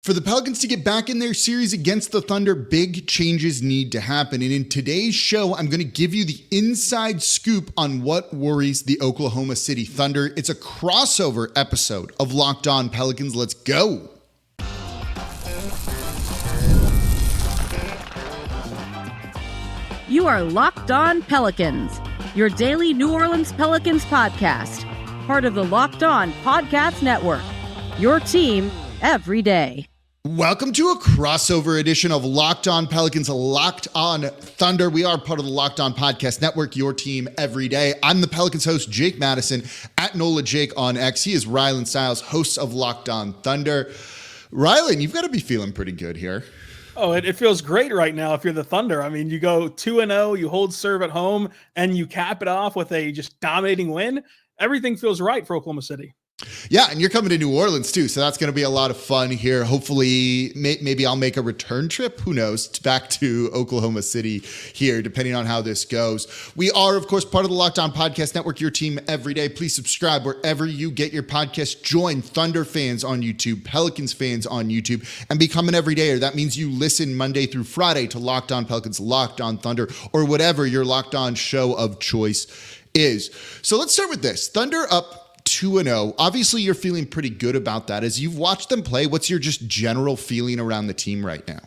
For the Pelicans to get back in their series against the Thunder, big changes need to happen. And in today's show, I'm going to give you the inside scoop on what worries the Oklahoma City Thunder. It's a crossover episode of Locked On Pelicans. Let's go. You are Locked On Pelicans, your daily New Orleans Pelicans podcast, part of the Locked On Podcast Network, your team every day. Welcome to a crossover edition of Locked On Pelicans, Locked On Thunder. We are part of the Locked On Podcast Network, your team every day. I'm the Pelicans host, Jake Madison, at NOLA Jake on X. He is Rylan Stiles, host of Locked On Thunder. Rylan, you've got to be feeling pretty good here. Oh, it feels great right now if you're the Thunder. I mean, you go 2-0, you hold serve at home, and you cap it off with a just dominating win. Everything feels right for Oklahoma City. Yeah, and you're coming to New Orleans too, so that's going to be a lot of fun here. Hopefully, maybe I'll make a return trip, who knows, back to Oklahoma City here, depending on how this goes. We are, of course, part of the Locked On Podcast Network, your team every day. Please subscribe wherever you get your podcast. Join Thunder fans on YouTube, Pelicans fans on YouTube, and become an everydayer. That means you listen Monday through Friday to Locked On Pelicans, Locked On Thunder, or whatever your Locked On show of choice is. So let's start with this. Thunder up 2-0. Obviously, you're feeling pretty good about that. As you've watched them play, what's your just general feeling around the team right now?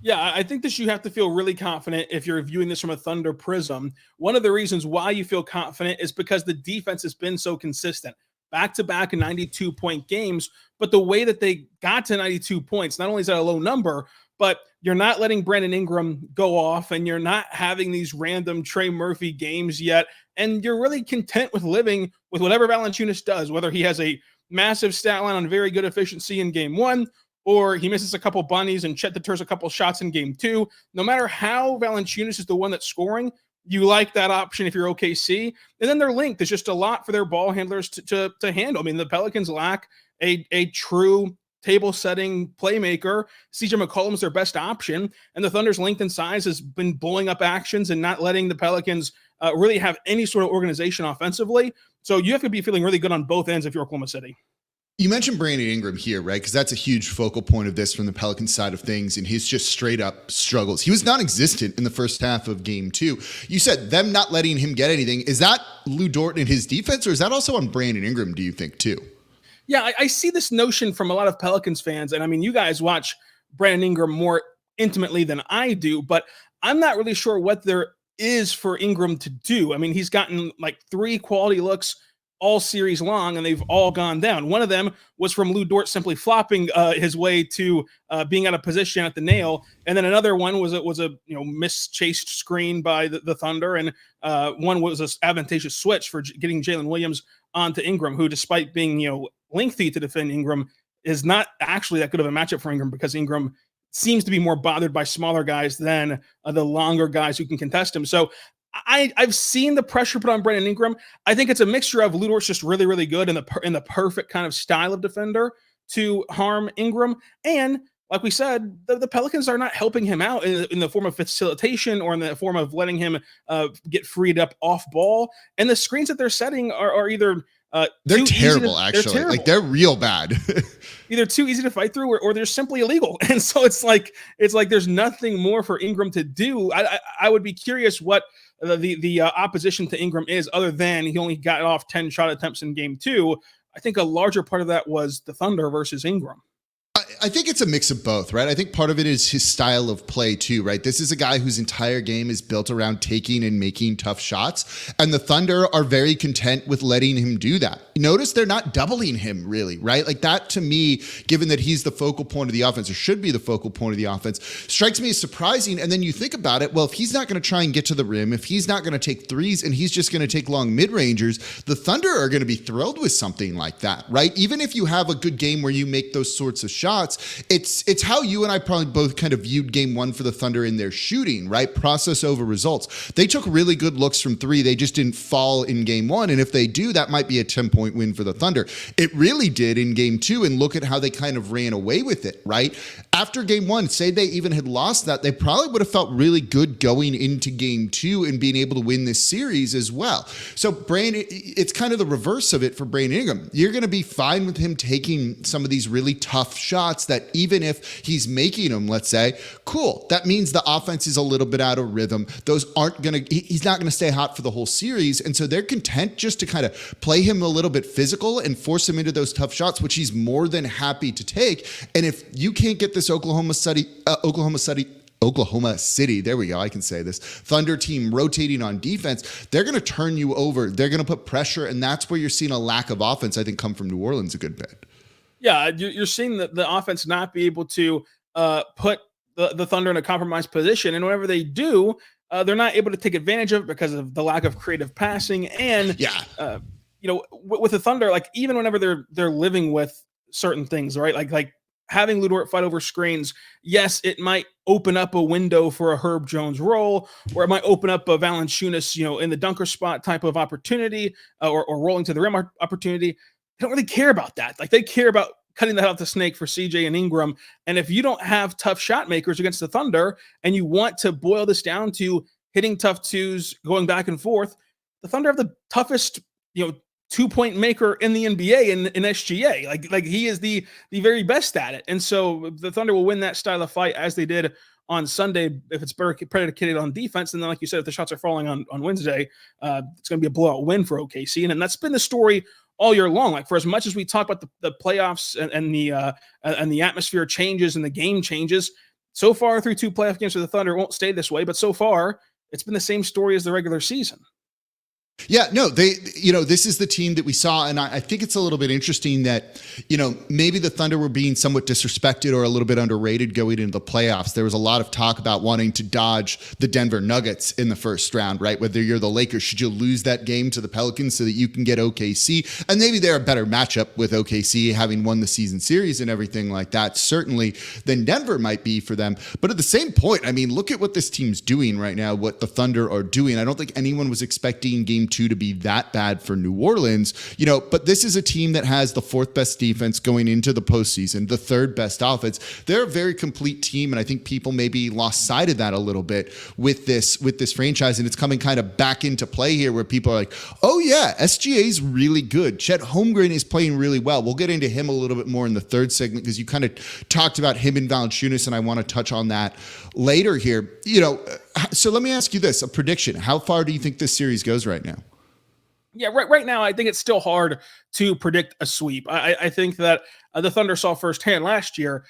Yeah, I think that you have to feel really confident if you're viewing this from a Thunder prism. One of the reasons why you feel confident is because the defense has been so consistent. Back-to-back 92-point games, but the way that they got to 92 points, not only is that a low number, but you're not letting Brandon Ingram go off, and you're not having these random Trey Murphy games yet, and you're really content with living with whatever Valanciunas does, whether he has a massive stat line on very good efficiency in game one, or he misses a couple bunnies and Chet deters a couple shots in game two. No matter how Valanciunas is the one that's scoring, you like that option if you're OKC. And then their length is just a lot for their ball handlers to handle. I mean, the Pelicans lack a true table-setting playmaker. CJ McCollum's their best option, and the Thunder's length and size has been blowing up actions and not letting the Pelicans really have any sort of organization offensively. So you have to be feeling really good on both ends if you're Oklahoma City. You mentioned Brandon Ingram here, right? Because that's a huge focal point of this from the Pelicans side of things, and his just straight up struggles. He was non-existent in the first half of game two. You said them not letting him get anything. Is that Lou Dort and his defense, or is that also on Brandon Ingram, do you think, too? Yeah, I see this notion from a lot of Pelicans fans, and I mean, you guys watch Brandon Ingram more intimately than I do, but I'm not really sure what there is for Ingram to do. I mean, he's gotten like 3 quality looks all series long, and they've all gone down. One of them was from Lou Dort simply flopping his way to being out of position at the nail, and then another one was a mischased screen by the Thunder, and one was an advantageous switch for getting Jalen Williams onto Ingram, who, despite being lengthy to defend Ingram, is not actually that good of a matchup for Ingram because Ingram seems to be more bothered by smaller guys than the longer guys who can contest him. So I've seen the pressure put on Brandon Ingram. I think it's a mixture of Lou Dort's just really, really good in the perfect kind of style of defender to harm Ingram. And like we said, the Pelicans are not helping him out in the form of facilitation or in the form of letting him get freed up off ball. And the screens that they're setting are either they're terrible, actually. They're terrible. Like, they're real bad. Either too easy to fight through or they're simply illegal. And so it's like there's nothing more for Ingram to do. I would be curious what the opposition to Ingram is, other than he only got off 10 shot attempts in game two. I think a larger part of that was the Thunder versus Ingram. I think it's a mix of both, right? I think part of it is his style of play too, right? This is a guy whose entire game is built around taking and making tough shots, and the Thunder are very content with letting him do that. Notice they're not doubling him really, right? Like, that to me, given that he's the focal point of the offense, or should be the focal point of the offense, strikes me as surprising. And then you think about it, well, if he's not going to try and get to the rim, if he's not going to take threes, and he's just going to take long mid-rangers, the Thunder are going to be thrilled with something like that, right? Even if you have a good game where you make those sorts of shots, it's how you and I probably both kind of viewed game one for the Thunder in their shooting, right? Process over results. They took really good looks from three. They just didn't fall in game one. And if they do, that might be a 10-point win for the Thunder. It really did in game two, and look at how they kind of ran away with it, right? After game one, say they even had lost that, they probably would have felt really good going into game two and being able to win this series as well. So Brandon, it's kind of the reverse of it for Brandon Ingram. You're going to be fine with him taking some of these really tough shots shots that even if he's making them, let's say, cool, that means the offense is a little bit out of rhythm. Those aren't going to, he's not going to stay hot for the whole series. And so they're content just to kind of play him a little bit physical and force him into those tough shots, which he's more than happy to take. And if you can't get this Oklahoma City, there we go, I can say this, Thunder team rotating on defense, they're going to turn you over. They're going to put pressure, and that's where you're seeing a lack of offense, I think, come from New Orleans a good bit. Yeah, you're seeing the offense not be able to put the Thunder in a compromised position, and whenever they do, they're not able to take advantage of it because of the lack of creative passing. And with the Thunder, like even whenever they're living with certain things, right, like having Lu Dort fight over screens, yes, it might open up a window for a Herb Jones roll, or it might open up a Valanciunas, in the dunker spot type of opportunity, or rolling to the rim opportunity. They don't really care about that. Like they care about cutting that off the snake for CJ and Ingram. And if you don't have tough shot makers against the Thunder, and you want to boil this down to hitting tough twos, going back and forth, the Thunder have the toughest, 2-point maker in the NBA in SGA. Like he is the very best at it. And so the Thunder will win that style of fight as they did on Sunday if it's predicated on defense. And then, like you said, if the shots are falling on Wednesday, it's going to be a blowout win for OKC. And that's been the story all year long. Like for as much as we talk about the playoffs and the atmosphere changes and the game changes, so far through 2 playoff games for the Thunder, it won't stay this way, but so far it's been the same story as the regular season. Yeah, no, this is the team that we saw. And I think it's a little bit interesting that, maybe the Thunder were being somewhat disrespected or a little bit underrated going into the playoffs. There was a lot of talk about wanting to dodge the Denver Nuggets in the first round, right? Whether you're the Lakers, should you lose that game to the Pelicans so that you can get OKC? And maybe they're a better matchup with OKC having won the season series and everything like that, certainly, than Denver might be for them. But at the same point, I mean, look at what this team's doing right now, what the Thunder are doing. I don't think anyone was expecting game 2 to be that bad for New Orleans, but this is a team that has the 4th best defense going into the postseason, the 3rd best offense. They're a very complete team, and I think people maybe lost sight of that a little bit with this franchise, and it's coming kind of back into play here where people are like, oh yeah, SGA is really good. Chet Holmgren is playing really well. We'll get into him a little bit more in the 3rd segment because you kind of talked about him and Valanciunas, and I want to touch on that later here. So let me ask you this, a prediction. How far do you think this series goes right now? Yeah, right now, I think it's still hard to predict a sweep. I think that the Thunder saw firsthand last year,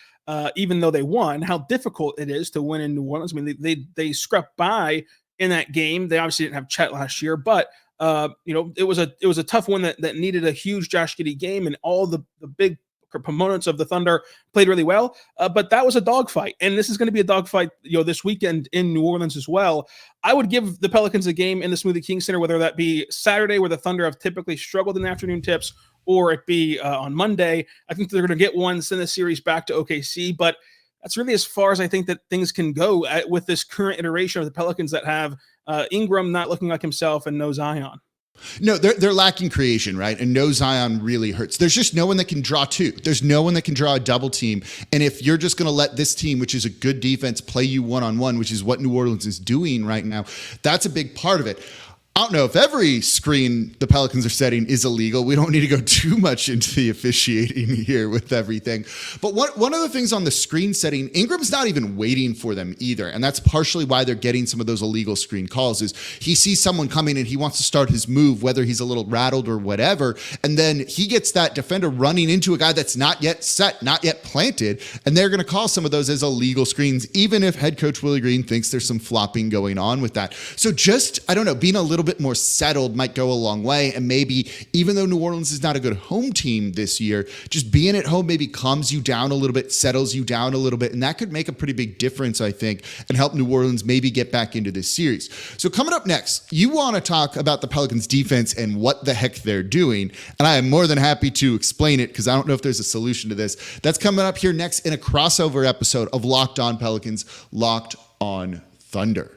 even though they won, how difficult it is to win in New Orleans. I mean, they scrapped by in that game. They obviously didn't have Chet last year, but it was a tough one that needed a huge Josh Giddey game, and all the big proponents of the Thunder played really well, but that was a dogfight, and this is going to be a dogfight, this weekend in New Orleans as well. I would give the Pelicans a game in the Smoothie King Center, whether that be Saturday, where the Thunder have typically struggled in the afternoon tips, or it be on Monday. I think they're going to get one, send the series back to OKC, but that's really as far as I think that things can go with this current iteration of the Pelicans that have Ingram not looking like himself and no Zion. No, they're lacking creation, right? And no Zion really hurts. There's just no one that can draw 2. There's no one that can draw a double team. And if you're just going to let this team, which is a good defense, play you one-on-one, which is what New Orleans is doing right now, that's a big part of it. I don't know if every screen the Pelicans are setting is illegal. We don't need to go too much into the officiating here with everything. But one of the things on the screen setting, Ingram's not even waiting for them either. And that's partially why they're getting some of those illegal screen calls, is he sees someone coming and he wants to start his move, whether he's a little rattled or whatever. And then he gets that defender running into a guy that's not yet set, not yet planted. And they're going to call some of those as illegal screens, even if head coach Willie Green thinks there's some flopping going on with that. So just, I don't know, being a little bit more settled might go a long way. And maybe even though New Orleans is not a good home team this year, just being at home maybe calms you down a little bit, settles you down a little bit. And that could make a pretty big difference, I think, and help New Orleans maybe get back into this series. So coming up next, you want to talk about the Pelicans defense and what the heck they're doing. And I am more than happy to explain it because I don't know if there's a solution to this. That's coming up here next in a crossover episode of Locked On Pelicans, Locked On Thunder.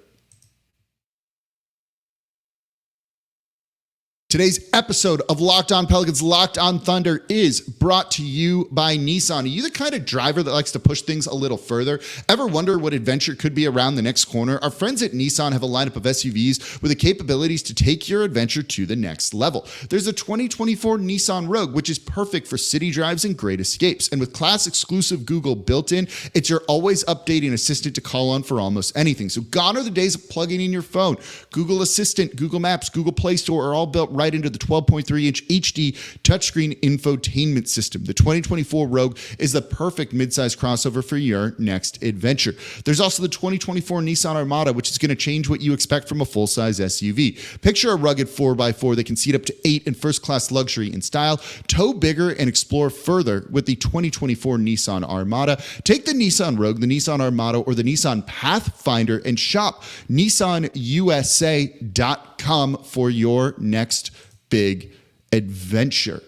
Today's episode of Locked On Pelicans, Locked On Thunder is brought to you by Nissan. Are you the kind of driver that likes to push things a little further? Ever wonder what adventure could be around the next corner? Our friends at Nissan have a lineup of SUVs with the capabilities to take your adventure to the next level. There's a 2024 Nissan Rogue, which is perfect for city drives and great escapes. And with class-exclusive Google built in, it's your always updating assistant to call on for almost anything. So gone are the days of plugging in your phone. Google Assistant, Google Maps, Google Play Store are all built right into the 12.3-inch HD touchscreen infotainment system. The 2024 Rogue is the perfect midsize crossover for your next adventure. There's also the 2024 Nissan Armada, which is going to change what you expect from a full-size SUV. Picture a rugged 4x4 that can seat up to 8 in first-class luxury and style, tow bigger and explore further with the 2024 Nissan Armada. Take the Nissan Rogue, the Nissan Armada, or the Nissan Pathfinder and shop nissanusa.com for your next big adventure.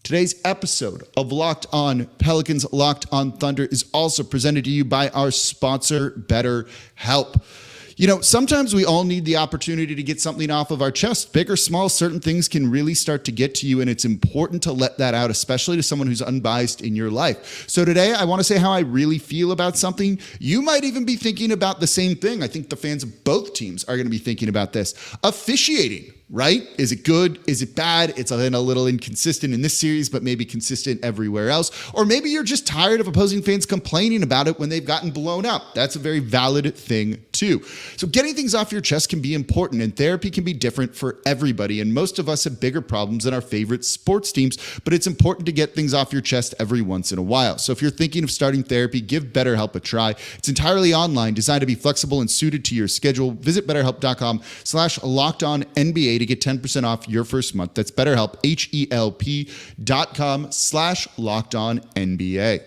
Today's episode of Locked On Pelicans, Locked On Thunder is also presented to you by our sponsor, BetterHelp. You know, sometimes we all need the opportunity to get something off of our chest. Big or small, certain things can really start to get to you, and it's important to let that out, especially to someone who's unbiased in your life. So today, I want to say how I really feel about something. You might even be thinking about the same thing. I think the fans of both teams are going to be thinking about this. Officiating. Right? Is it good? Is it bad? It's a little inconsistent in this series, but maybe consistent everywhere else. Or maybe you're just tired of opposing fans complaining about it when they've gotten blown out. That's a very valid thing too. So getting things off your chest can be important, and therapy can be different for everybody. And most of us have bigger problems than our favorite sports teams, but it's important to get things off your chest every once in a while. So if you're thinking of starting therapy, give BetterHelp a try. It's entirely online, designed to be flexible and suited to your schedule. Visit BetterHelp.com/LockedOnNBA to get 10% off your first month. That's BetterHelp, HELP.com/LockedOnNBA.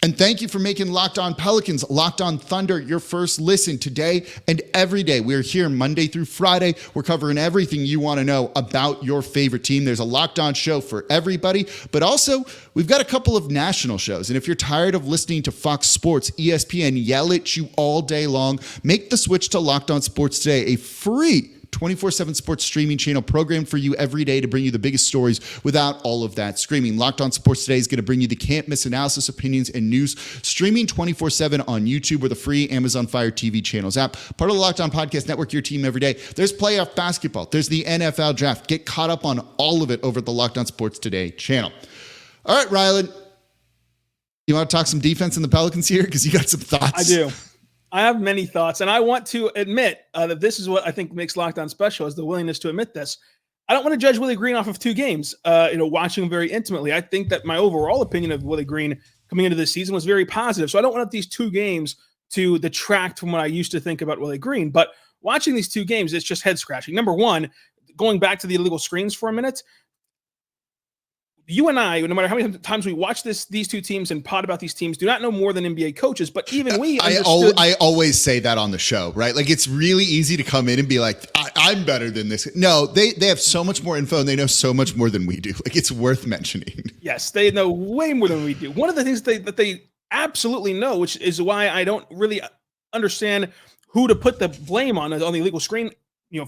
And thank you for making Locked On Pelicans, Locked On Thunder your first listen today and every day. We're here Monday through Friday. We're covering everything you want to know about your favorite team. There's a Locked On show for everybody, but also we've got a couple of national shows. And if you're tired of listening to Fox Sports, ESPN yell at you all day long, make the switch to Locked On Sports Today, a free 24/7 sports streaming channel programmed for you every day to bring you the biggest stories without all of that screaming. Locked On Sports Today is going to bring you the can't miss analysis, opinions, and news streaming 24/7 on YouTube or the free Amazon Fire TV channels app. Part of the Locked On Podcast Network, your team every day. There's playoff basketball. There's the NFL draft. Get caught up on all of it over at the Locked On Sports Today channel. All right, Rylan, you want to talk some defense in the Pelicans here? Because you got some thoughts. I do. I have many thoughts, and I want to admit that this is what I think makes Locked On special, is the willingness to admit this. I don't want to judge Willie Green off of 2 games, watching him very intimately. I think that my overall opinion of Willie Green coming into this season was very positive, so I don't want these 2 games to detract from what I used to think about Willie Green. But watching these 2 games, it's just head-scratching. Number one, going back to the illegal screens for a minute, you and I, no matter how many times we watch these 2 teams and pod about these teams, do not know more than NBA coaches, but even we understood. I always say that on the show, right? Like, it's really easy to come in and be like, I'm better than this. No, they have so much more info and they know so much more than we do. Like, it's worth mentioning. Yes, they know way more than we do. One of the things that they absolutely know, which is why I don't really understand who to put the blame on the illegal screen,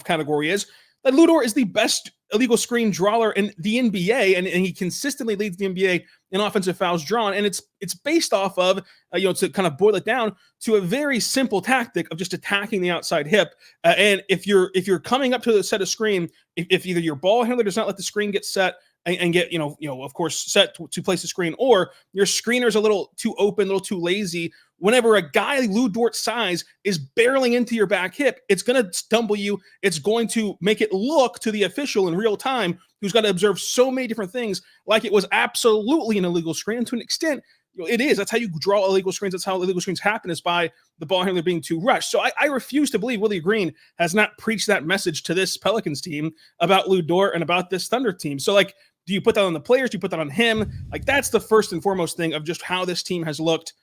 category, is that Ludor is the best illegal screen drawer in the NBA, and he consistently leads the NBA in offensive fouls drawn. And it's based off of, to kind of boil it down to a very simple tactic of just attacking the outside hip. And if you're coming up to the set of screen, if either your ball handler does not let the screen get set and get, of course, set to place the screen, or your screener's a little too open, a little too lazy, whenever a guy Lou Dort's size is barreling into your back hip, it's going to stumble you. It's going to make it look to the official in real time, who's got to observe so many different things, like it was absolutely an illegal screen. And to an extent, it is. That's how you draw illegal screens. That's how illegal screens happen, is by the ball handler being too rushed. So I refuse to believe Willie Green has not preached that message to this Pelicans team about Lou Dort and about this Thunder team. So, do you put that on the players? Do you put that on him? That's the first and foremost thing of just how this team has looked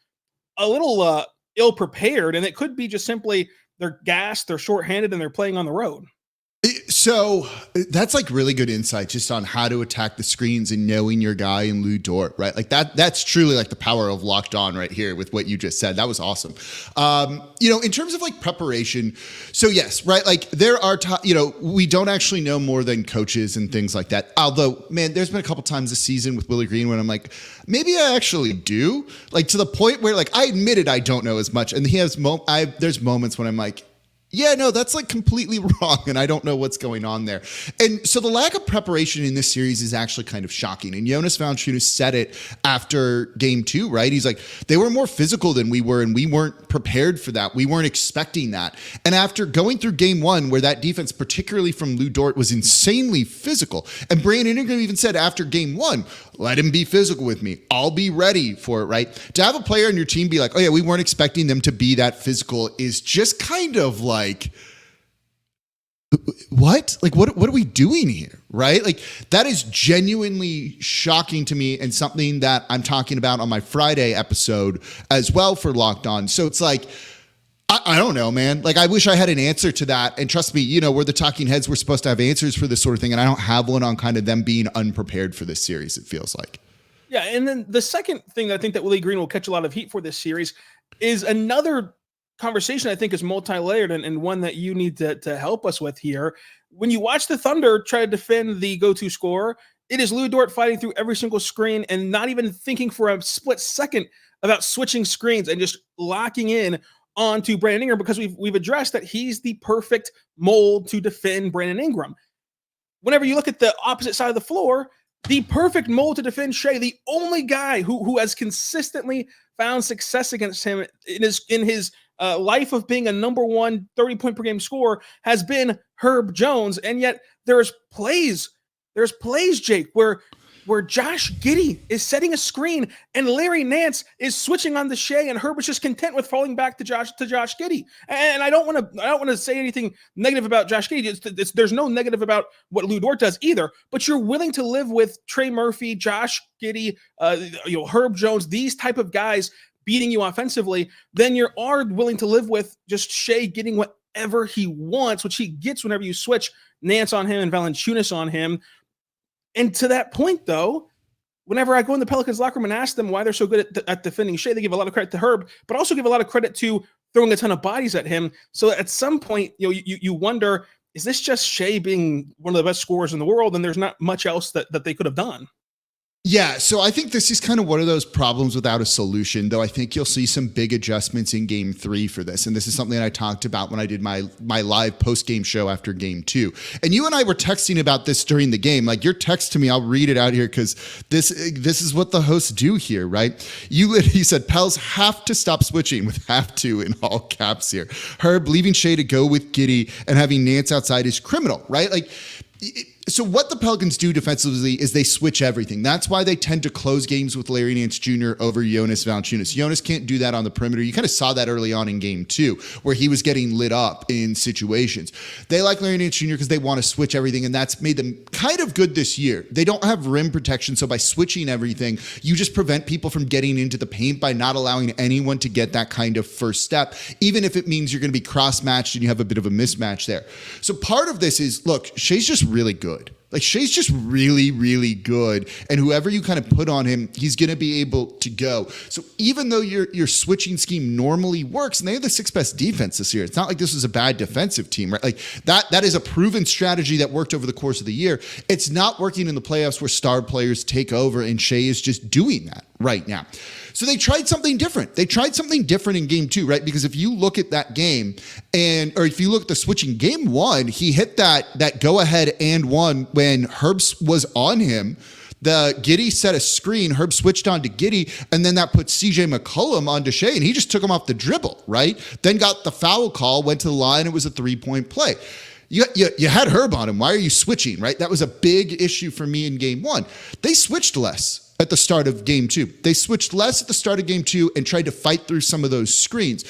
a little ill-prepared, and it could be just simply they're gassed, they're shorthanded, and they're playing on the road. So that's like really good insight just on how to attack the screens and knowing your guy in Lou Dort, right? Like that's truly like the power of Locked On right here with what you just said. That was awesome. In terms of like preparation, so yes, right? Like there are, we don't actually know more than coaches and things like that. Although, man, there's been a couple times this season with Willie Green when I'm like, maybe I actually do, like to the point where like I admitted I don't know as much. And he has, there's moments when I'm like, yeah, no, that's like completely wrong. And I don't know what's going on there. And so the lack of preparation in this series is actually kind of shocking. And Jonas Valanciunas said it after game 2, right? He's like, they were more physical than we were, and we weren't prepared for that. We weren't expecting that. And after going through game 1, where that defense, particularly from Lou Dort, was insanely physical. And Brandon Ingram even said after game 1, let him be physical with me. I'll be ready for it, right? To have a player on your team be like, oh yeah, we weren't expecting them to be that physical is just kind of like, what? Like, what are we doing here? Right? Like, that is genuinely shocking to me and something that I'm talking about on my Friday episode as well for Locked On. So it's like, I don't know, man. Like, I wish I had an answer to that. And trust me, we're the talking heads. We're supposed to have answers for this sort of thing. And I don't have one on kind of them being unprepared for this series, it feels like. Yeah. And then the second thing I think that Willie Green will catch a lot of heat for this series is another conversation I think is multi-layered and one that you need to help us with here. When you watch the Thunder try to defend the go-to scorer, it is Lou Dort fighting through every single screen and not even thinking for a split second about switching screens and just locking in onto Brandon Ingram, because we've addressed that he's the perfect mold to defend Brandon Ingram. Whenever you look at the opposite side of the floor, the perfect mold to defend Shai, the only guy who has consistently found success against him in his life of being a number 1 30-point per game scorer has been Herb Jones. And yet there's plays, Jake, where Josh Giddey is setting a screen and Larry Nance is switching on the Shai, and Herb is just content with falling back to Josh Giddey. And I don't want to say anything negative about Josh Giddey. There's no negative about what Lou Dort does either, but you're willing to live with Trey Murphy, Josh Giddey, Herb Jones, these type of guys beating you offensively, then you are willing to live with just Shai getting whatever he wants, which he gets whenever you switch Nance on him and Valanciunas on him. And to that point, though, whenever I go in the Pelicans locker room and ask them why they're so good at defending Shai, they give a lot of credit to Herb, but also give a lot of credit to throwing a ton of bodies at him. So at some point, you wonder, is this just Shai being one of the best scorers in the world, and there's not much else that they could have done? Yeah, so I think this is kind of one of those problems without a solution, though I think you'll see some big adjustments in game 3 for this. And this is something that I talked about when I did my live post-game show after game 2. And you and I were texting about this during the game. Like, your text to me, I'll read it out here because this is what the hosts do here, right? You said, Pels have to stop switching with have to in all caps here. Herb leaving Shai to go with Giddey and having Nance outside is criminal, right? Like, so what the Pelicans do defensively is they switch everything. That's why they tend to close games with Larry Nance Jr. over Jonas Valanciunas. Jonas can't do that on the perimeter. You kind of saw that early on in game 2, where he was getting lit up in situations. They like Larry Nance Jr. because they want to switch everything, and that's made them kind of good this year. They don't have rim protection, so by switching everything, you just prevent people from getting into the paint by not allowing anyone to get that kind of first step, even if it means you're going to be cross-matched and you have a bit of a mismatch there. So part of this is, look, Shai's just really good. Like, Shai's just really, really good. And whoever you kind of put on him, he's going to be able to go. So even though your switching scheme normally works, and they have the 6th best defense this year, it's not like this was a bad defensive team, right? Like, that is a proven strategy that worked over the course of the year. It's not working in the playoffs where star players take over, and Shai is just doing that right now. So they tried something different. They tried something different in game 2, right? Because if you look at that game, or if you look at the switching game 1, he hit that go ahead and 1 when Herbs was on him. The Giddey set a screen, Herb switched on to Giddey, and then that put CJ McCollum onto Shai, and he just took him off the dribble, right? Then got the foul call, went to the line, it was a 3-point play. You had Herb on him. Why are you switching, right? That was a big issue for me in game 1. They switched less at the start of game 2. They switched less at the start of game 2 and tried to fight through some of those screens.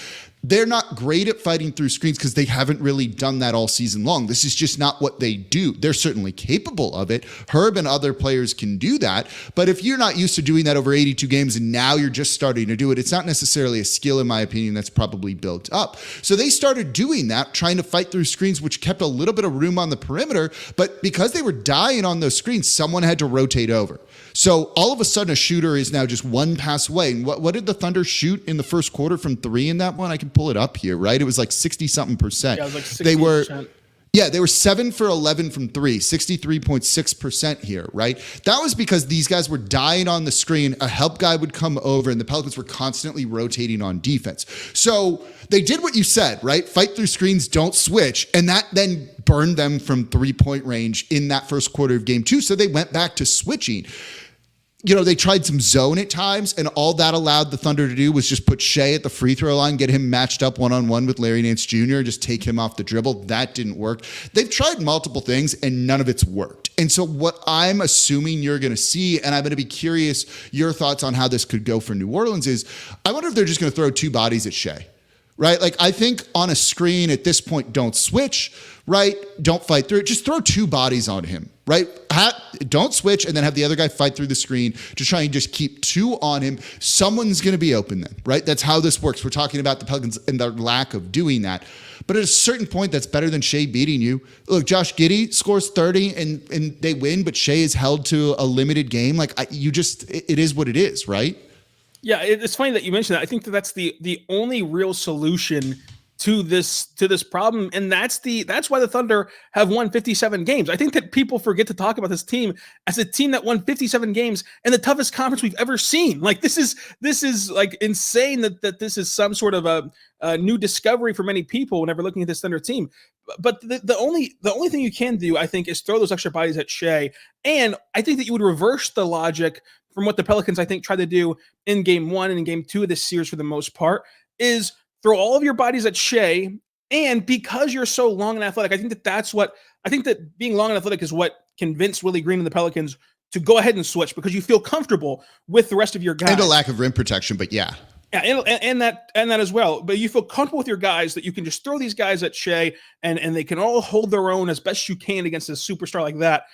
they're not great at fighting through screens because they haven't really done that all season long. This is just not what they do. They're certainly capable of it. Herb and other players can do that. But if you're not used to doing that over 82 games and now you're just starting to do it, it's not necessarily a skill, in my opinion, that's probably built up. So they started doing that, trying to fight through screens, which kept a little bit of room on the perimeter. But because they were dying on those screens, someone had to rotate over. So all of a sudden, a shooter is now just one pass away. And what did the Thunder shoot in the first quarter from three in that one? I can pull it up here, right? It was like 60-something%. Yeah, it was like 60%. They were 7 for 11 from three, 63.6% here, right? That was because these guys were dying on the screen. A help guy would come over, and the Pelicans were constantly rotating on defense. So they did what you said, right? Fight through screens, don't switch. And that then burned them from three-point range in that first quarter of game two. So they went back to switching. They tried some zone at times, and all that allowed the Thunder to do was just put Shai at the free throw line, get him matched up one-on-one with Larry Nance Jr., just take him off the dribble. That didn't work. They've tried multiple things, and none of it's worked. And so what I'm assuming you're going to see, and I'm going to be curious your thoughts on how this could go for New Orleans, is I wonder if they're just going to throw two bodies at Shai. Right? Like, I think on a screen at this point, don't switch, right? Don't fight through it. Just throw two bodies on him, right? Don't switch and then have the other guy fight through the screen to try and just keep two on him. Someone's going to be open then, right? That's how this works. We're talking about the Pelicans and their lack of doing that. But at a certain point, that's better than Shai beating you. Look, Josh Giddey scores 30 and they win, but Shai is held to a limited game. Like, it is what it is, right? Yeah, it's funny that you mentioned that. I think that's the only real solution to this problem, and that's why the Thunder have won 57 games. I think that people forget to talk about this team as a team that won 57 games in the toughest conference we've ever seen. Like, this is like insane that this is some sort of a new discovery for many people whenever looking at this Thunder team. But the only thing you can do, I think, is throw those extra bodies at Shai, and I think that you would reverse the logic from what the Pelicans, I think, try to do in game one and in game two of this series for the most part, is throw all of your bodies at Shai. And because you're so long and athletic, I think that being long and athletic is what convinced Willie Green and the Pelicans to go ahead and switch, because you feel comfortable with the rest of your guys. And a lack of rim protection, but yeah. Yeah, and that as well. But you feel comfortable with your guys that you can just throw these guys at Shai and they can all hold their own as best you can against a superstar like that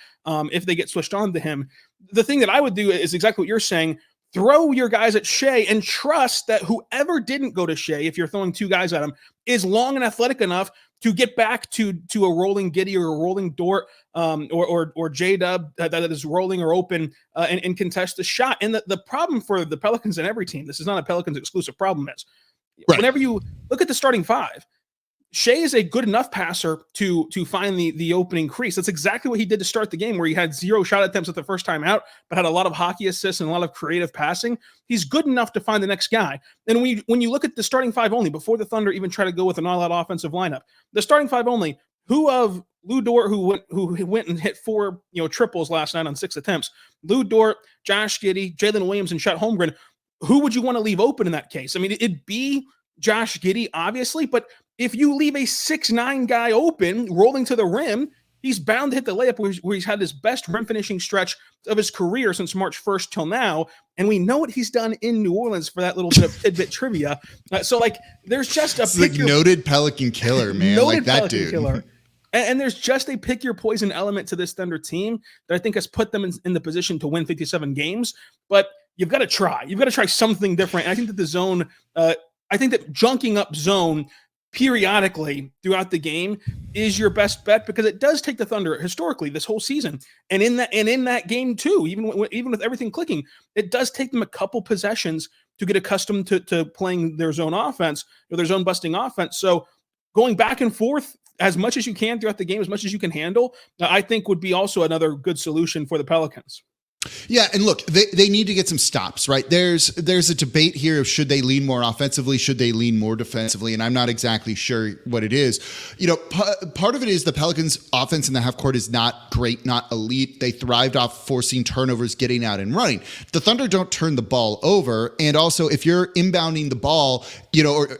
if they get switched on to him. The thing that I would do is exactly what you're saying. Throw your guys at Shai and trust that whoever didn't go to Shai, if you're throwing two guys at him, is long and athletic enough to get back to a rolling Giddey or a rolling Dort or J-Dub that is rolling or open and contest the shot. And the problem for the Pelicans and every team, this is not a Pelicans exclusive problem, is right. Whenever you look at the starting five, Shai is a good enough passer to find the opening crease. That's exactly what he did to start the game, where he had 0 shot attempts at the first time out, but had a lot of hockey assists and a lot of creative passing. He's good enough to find the next guy. And when you look at the starting five only, before the Thunder even try to go with an all-out offensive lineup, the starting five only, who of Lou Dort, who went and hit 4 triples last night on 6 attempts, Lou Dort, Josh Giddey, Jalen Williamson, Chet Holmgren, who would you want to leave open in that case? I mean, it'd be Josh Giddey, obviously, but if you leave a 6'9" guy open, rolling to the rim, he's bound to hit the layup where he's had his best rim finishing stretch of his career since March 1st till now. And we know what he's done in New Orleans for that little bit of tidbit trivia. So, like, there's just a like noted Pelican killer, man. Like that dude. Killer. And there's just a pick your poison element to this Thunder team that I think has put them in the position to win 57 games. But you've got to try. You've got to try something different. And I think that the zone, I think that junking up zone periodically throughout the game is your best bet, because it does take the Thunder historically this whole season, and in that game too, even with everything clicking, it does take them a couple possessions to get accustomed to playing their zone offense or their zone busting offense. So going back and forth as much as you can throughout the game, as much as you can handle, I think would be also another good solution for the Pelicans. Yeah, and look, they need to get some stops, right? There's a debate here of should they lean more offensively, should they lean more defensively, and I'm not exactly sure what it is. Part of it is the Pelicans' offense in the half court is not great, not elite. They thrived off forcing turnovers, getting out and running. The Thunder don't turn the ball over, and also if you're inbounding the ball, or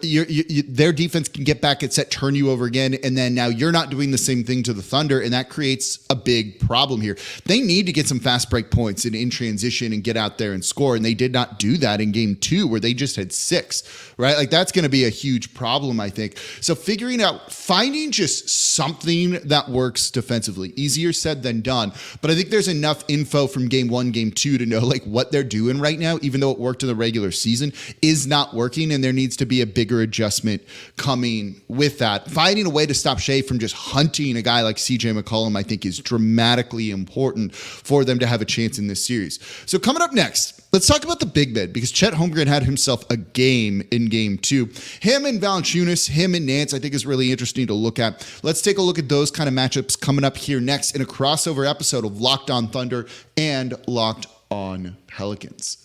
their defense can get back at set, turn you over again, and then now you're not doing the same thing to the Thunder, and that creates a big problem here. They need to get some fast break points points in transition and get out there and score. And they did not do that in game 2, where they just had 6, right? Like that's going to be a huge problem, I think. So finding just something that works defensively, easier said than done. But I think there's enough info from game 1, game 2 to know like what they're doing right now, even though it worked in the regular season, is not working. And there needs to be a bigger adjustment coming with that. Finding a way to stop Shai from just hunting a guy like CJ McCollum, I think is dramatically important for them to have a chance in this series. So coming up next, let's talk about the big men, because Chet Holmgren had himself a game in game 2. Him and Valanciunas, him and Nance, I think is really interesting to look at. Let's take a look at those kind of matchups coming up here next in a crossover episode of Locked On Thunder and Locked On Pelicans.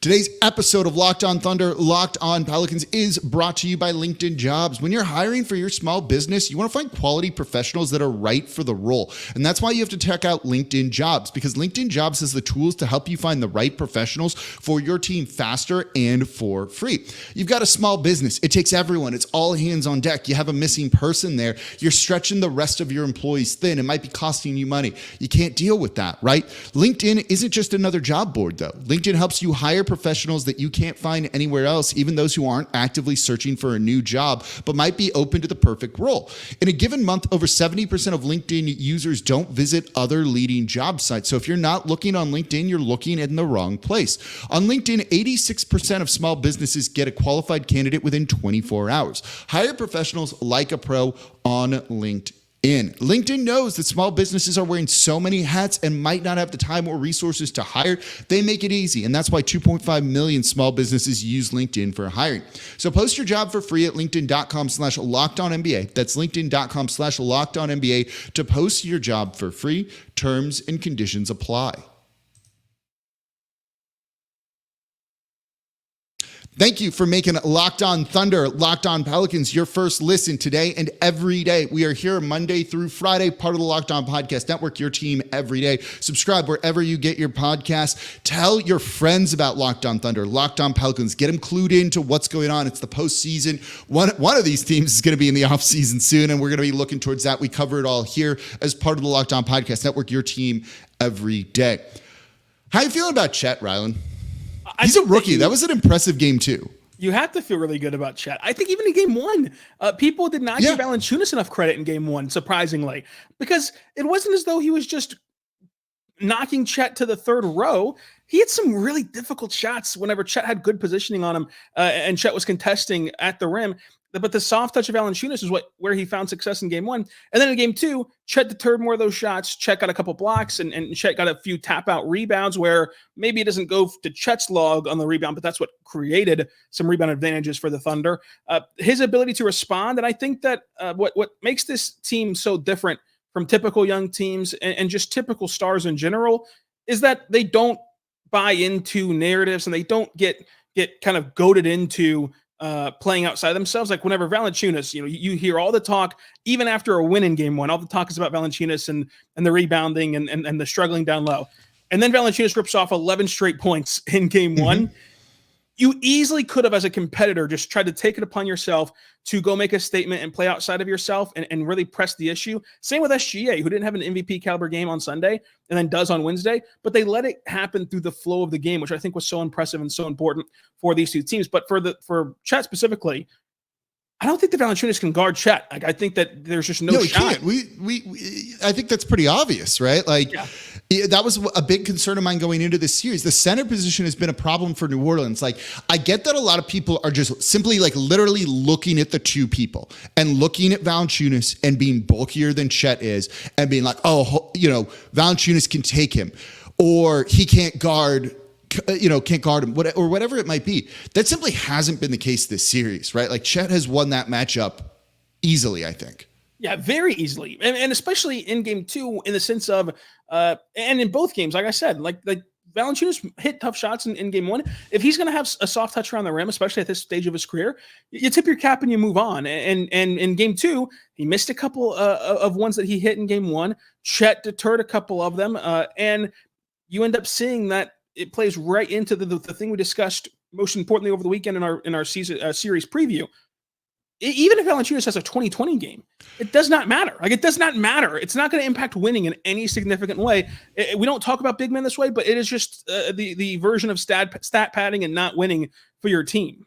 Today's episode of Locked On Thunder, Locked On Pelicans is brought to you by LinkedIn Jobs. When you're hiring for your small business, you want to find quality professionals that are right for the role. And that's why you have to check out LinkedIn Jobs, because LinkedIn Jobs has the tools to help you find the right professionals for your team faster and for free. You've got a small business. It takes everyone. It's all hands on deck. You have a missing person there. You're stretching the rest of your employees thin. It might be costing you money. You can't deal with that, right? LinkedIn isn't just another job board, though. LinkedIn helps you hire professionals that you can't find anywhere else, even those who aren't actively searching for a new job, but might be open to the perfect role. In a given month, over 70% of LinkedIn users don't visit other leading job sites. So if you're not looking on LinkedIn, you're looking in the wrong place. On LinkedIn, 86% of small businesses get a qualified candidate within 24 hours. Hire professionals like a pro on LinkedIn. LinkedIn knows that small businesses are wearing so many hats and might not have the time or resources to hire. They make it easy, and that's why 2.5 million small businesses use LinkedIn for hiring. So post your job for free at linkedin.com/lockedonnba. That's linkedin.com/lockedonnba to post your job for free. Terms and conditions apply. Thank you for making Locked On Thunder, Locked On Pelicans your first listen today and every day. We are here Monday through Friday, part of the Locked On Podcast Network, your team every day. Subscribe wherever you get your podcasts. Tell your friends about Locked On Thunder, Locked On Pelicans. Get them clued into what's going on. It's the postseason. One of these teams is going to be in the offseason soon, and we're going to be looking towards that. We cover it all here as part of the Locked On Podcast Network, your team every day. How you feeling about Chet, Rylan? He's a rookie. That was an impressive game, too. You have to feel really good about Chet. I think even in game 1, people did not give Valanciunas enough credit in game 1, surprisingly, because it wasn't as though he was just knocking Chet to the third row. He had some really difficult shots whenever Chet had good positioning on him and Chet was contesting at the rim. But the soft touch of Valanciunas is where he found success in game 1. And then in game 2, Chet deterred more of those shots. Chet got a couple blocks and Chet got a few tap out rebounds where maybe it doesn't go to Chet's log on the rebound, but that's what created some rebound advantages for the Thunder. His ability to respond. And I think that what makes this team so different from typical young teams and just typical stars in general is that they don't buy into narratives and they don't get kind of goaded into playing outside themselves. Like whenever Valanciunas, you hear all the talk, even after a win in game 1, all the talk is about Valanciunas and the rebounding and the struggling down low. And then Valanciunas rips off 11 straight points in game 1. You easily could have, as a competitor, just tried to take it upon yourself to go make a statement and play outside of yourself and really press the issue. Same with SGA, who didn't have an MVP caliber game on Sunday and then does on Wednesday, but they let it happen through the flow of the game, which I think was so impressive and so important for these two teams. But for Chet specifically, I don't think that Valanciunas can guard Chet. Like, I think that there's just no shot. He can't. I think that's pretty obvious, right? Like, that was a big concern of mine going into this series. The center position has been a problem for New Orleans. Like, I get that a lot of people are just simply like literally looking at the two people and looking at Valanciunas and being bulkier than Chet is and being like, oh, Valanciunas can take him, or he can't guard him, or whatever it might be. That simply hasn't been the case this series, right? Like, Chet has won that matchup easily, I think. Yeah, very easily. And especially in game 2, in the sense of, and in both games, like I said, like Valanciunas hit tough shots in game 1. If he's going to have a soft touch around the rim, especially at this stage of his career, you tip your cap and you move on. And in game 2, he missed a couple of ones that he hit in game 1. Chet deterred a couple of them. And you end up seeing that it plays right into the thing we discussed most importantly over the weekend in our series preview. even if Valanciunas has a 20-20 game, it does not matter. Like, it does not matter. It's not going to impact winning in any significant way. We don't talk about big men this way, but it is just the version of stat padding and not winning for your team.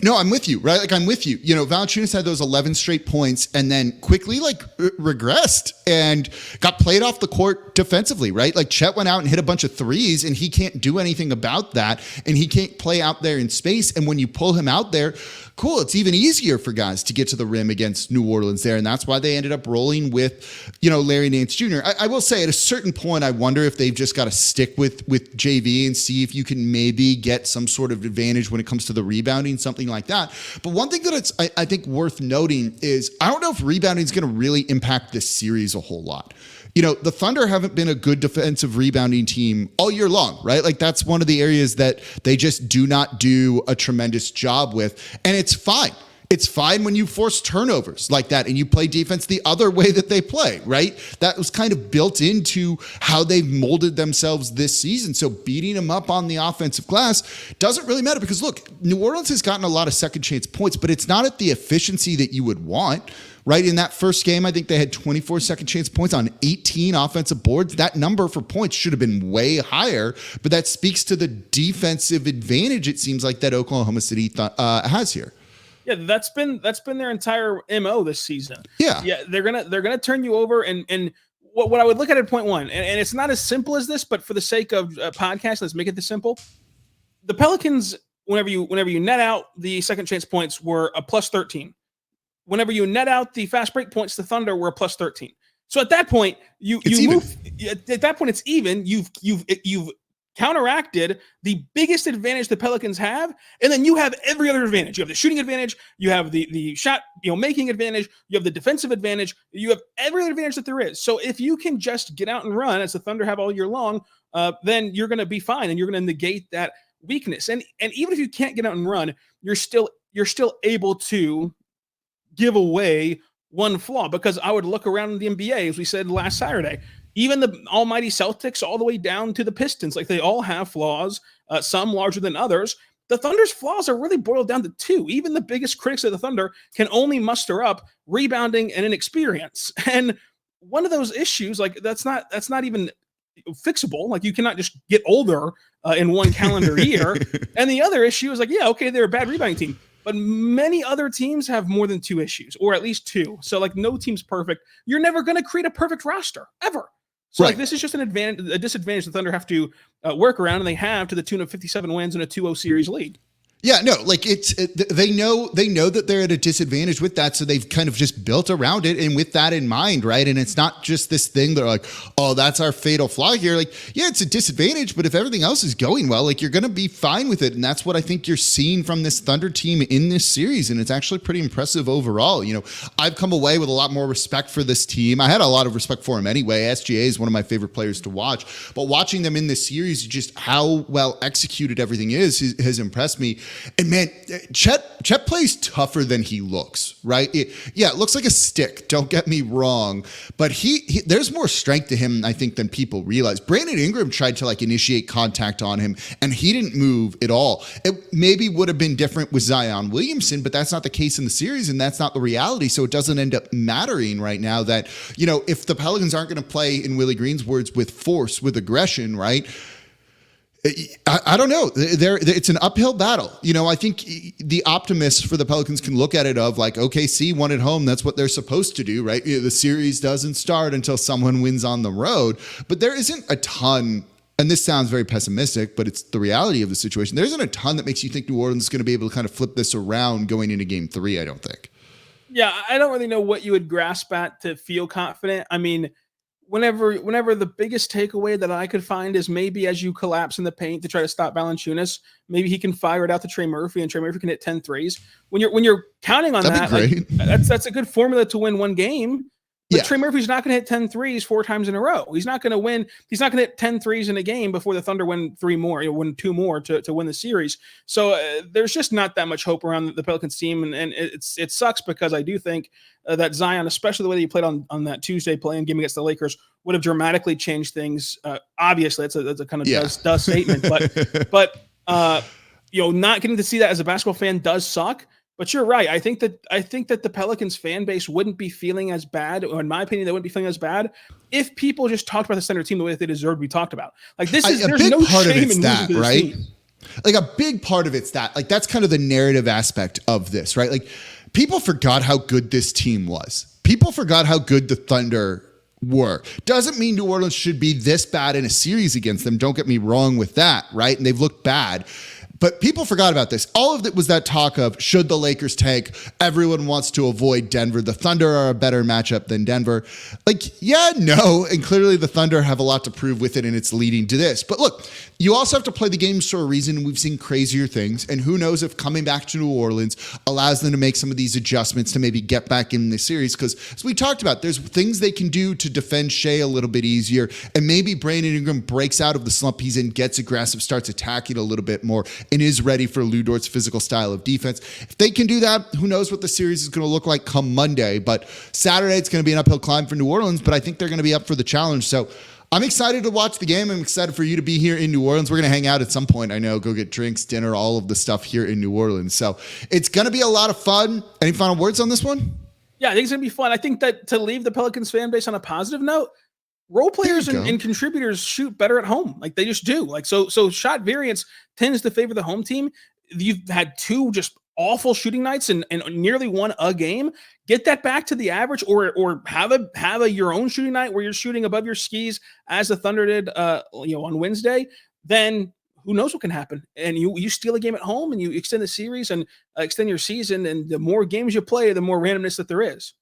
No, I'm with you, right? Like, I'm with you. You know, Valanciunas had those 11 straight points and then quickly regressed and got played off the court defensively, right? Like, Chet went out and hit a bunch of threes and he can't do anything about that. And he can't play out there in space. And when you pull him out there, cool, it's even easier for guys to get to the rim against New Orleans there. And that's why they ended up rolling with, you know, Larry Nance Jr. I will say at a certain point, I wonder if they've just got to stick with JV and see if you can maybe get some sort of advantage when it comes to the rebounding, something like that. But one thing that it's, I think, worth noting is I don't know if rebounding is going to really impact this series a whole lot. You know, the Thunder haven't been a good defensive rebounding team all year long, right? Like, that's one of the areas that they just do not do a tremendous job with. And it's fine. It's fine when you force turnovers like that and you play defense the other way that they play, right? That was kind of built into how they've molded themselves this season. So beating them up on the offensive glass doesn't really matter because, look, New Orleans has gotten a lot of second chance points, but it's not at the efficiency that you would want. Right, in that first game, I think they had 24 second chance points on 18 offensive boards. That number for points should have been way higher, but that speaks to the defensive advantage it seems like that Oklahoma City has here. Yeah, that's been their entire MO this season. Yeah, they're gonna turn you over, and what I would look at at point one, and it's not as simple as this, but for the sake of podcast, let's make it this simple. The Pelicans, whenever you net out the second chance points, were a plus 13. Whenever you net out the fast break points, the Thunder were a plus 13. So at that point, at that point it's even. You've counteracted the biggest advantage the Pelicans have, and then you have every other advantage. You have the shooting advantage, you have the shot making advantage, you have the defensive advantage, you have every other advantage that there is. So if you can just get out and run, as the Thunder have all year long, then you're going to be fine, and you're going to negate that weakness. And even if you can't get out and run, you're still able to give away one flaw, because I would look around the NBA, as we said last Saturday, even the almighty Celtics all the way down to the Pistons, like, they all have flaws, some larger than others. The Thunder's flaws are really boiled down to two. Even the biggest critics of the Thunder can only muster up rebounding and inexperience. And one of those issues, like, that's not even fixable. Like, you cannot just get older in one calendar year. And the other issue is, like, yeah, okay, they're a bad rebounding team, but many other teams have more than two issues, or at least two. So, like, no team's perfect. You're never going to create a perfect roster ever. So, like, this is just a disadvantage the Thunder have to work around, and they have, to the tune of 57 wins and a 2-0 series lead. Yeah, no, like, they know that they're at a disadvantage with that, so they've kind of just built around it, and with that in mind, right? And it's not just this thing they're like, oh, that's our fatal flaw here. Like, yeah, it's a disadvantage, but if everything else is going well, like, you're going to be fine with it, and that's what I think you're seeing from this Thunder team in this series, and it's actually pretty impressive overall. You know, I've come away with a lot more respect for this team. I had a lot of respect for him anyway. SGA is one of my favorite players to watch, but watching them in this series, just how well executed everything has impressed me. And man, Chet plays tougher than he looks, right? It looks like a stick, don't get me wrong, but he there's more strength to him, I think, than people realize. Brandon Ingram tried to, like, initiate contact on him, and he didn't move at all. It maybe would have been different with Zion Williamson, but that's not the case in the series, and that's not the reality, so it doesn't end up mattering right now that, you know, if the Pelicans aren't going to play, in Willie Green's words, with force, with aggression, right? I don't know. It's an uphill battle. You know, I think the optimists for the Pelicans can look at it of, like, OKC won at home. That's what they're supposed to do, right? The series doesn't start until someone wins on the road. But there isn't a ton, and this sounds very pessimistic, but it's the reality of the situation. There isn't a ton that makes you think New Orleans is going to be able to kind of flip this around going into Game 3, I don't think. Yeah, I don't really know what you would grasp at to feel confident. I mean, whenever the biggest takeaway that I could find is maybe as you collapse in the paint to try to stop Valanciunas, maybe he can fire it out to Trey Murphy, and Trey Murphy can hit 10 threes. When you're counting on that, like, that's a good formula to win one game. But Trey Murphy's not going to hit 10 threes 4 times in a row. He's not going to win. He's not going to hit 10 threes in a game before the Thunder win 3 more, win 2 more to win the series. So there's just not that much hope around the Pelicans team. And it sucks, because I do think that Zion, especially the way that he played on that Tuesday playing game against the Lakers, would have dramatically changed things. Obviously, that's a kind of does statement, but not getting to see that as a basketball fan does suck. But you're right. I think that the Pelicans fan base wouldn't be feeling as bad, or in my opinion, they wouldn't be feeling as bad if people just talked about the Thunder team the way that they deserve to be talked about. Like there's no shame in losing to this team. Like a big part of it's that, like that's kind of the narrative aspect of this, right? Like people forgot how good this team was. People forgot how good the Thunder were. Doesn't mean New Orleans should be this bad in a series against them. Don't get me wrong with that, right? And they've looked bad. But people forgot about this. All of it was that talk of should the Lakers tank? Everyone wants to avoid Denver. The Thunder are a better matchup than Denver. Like, yeah, no. And clearly the Thunder have a lot to prove with it, and it's leading to this. But look, you also have to play the games for a reason. We've seen crazier things. And who knows if coming back to New Orleans allows them to make some of these adjustments to maybe get back in this series. Because as we talked about, there's things they can do to defend Shai a little bit easier. And maybe Brandon Ingram breaks out of the slump he's in, gets aggressive, starts attacking a little bit more, and is ready for Lou Dort's physical style of defense. If they can do that, who knows what the series is going to look like come Monday. But Saturday, it's going to be an uphill climb for New Orleans, but I think they're going to be up for the challenge. So I'm excited to watch the game. I'm excited for you to be here in New Orleans. We're going to hang out at some point. I know, go get drinks, dinner, all of the stuff here in New Orleans. So it's going to be a lot of fun. Any final words on this one? Yeah, I think it's going to be fun. I think that to leave the Pelicans fan base on a positive note, role players and contributors shoot better at home. Like they just do. Like so shot variance tends to favor the home team. You've had two just awful shooting nights and nearly won a game. Get that back to the average, or have a your own shooting night where you're shooting above your skis as the Thunder did on Wednesday. Then who knows what can happen? And you steal a game at home and you extend the series and extend your season. And the more games you play, the more randomness that there is.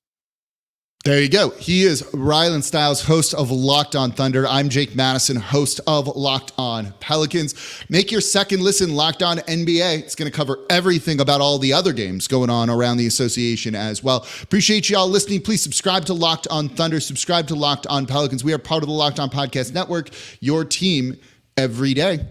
There you go. He is Rylan Stiles, host of Locked On Thunder. I'm Jake Madison, host of Locked On Pelicans. Make your second listen Locked On NBA. It's going to cover everything about all the other games going on around the association as well. Appreciate you all listening. Please subscribe to Locked On Thunder. Subscribe to Locked On Pelicans. We are part of the Locked On Podcast Network, your team every day.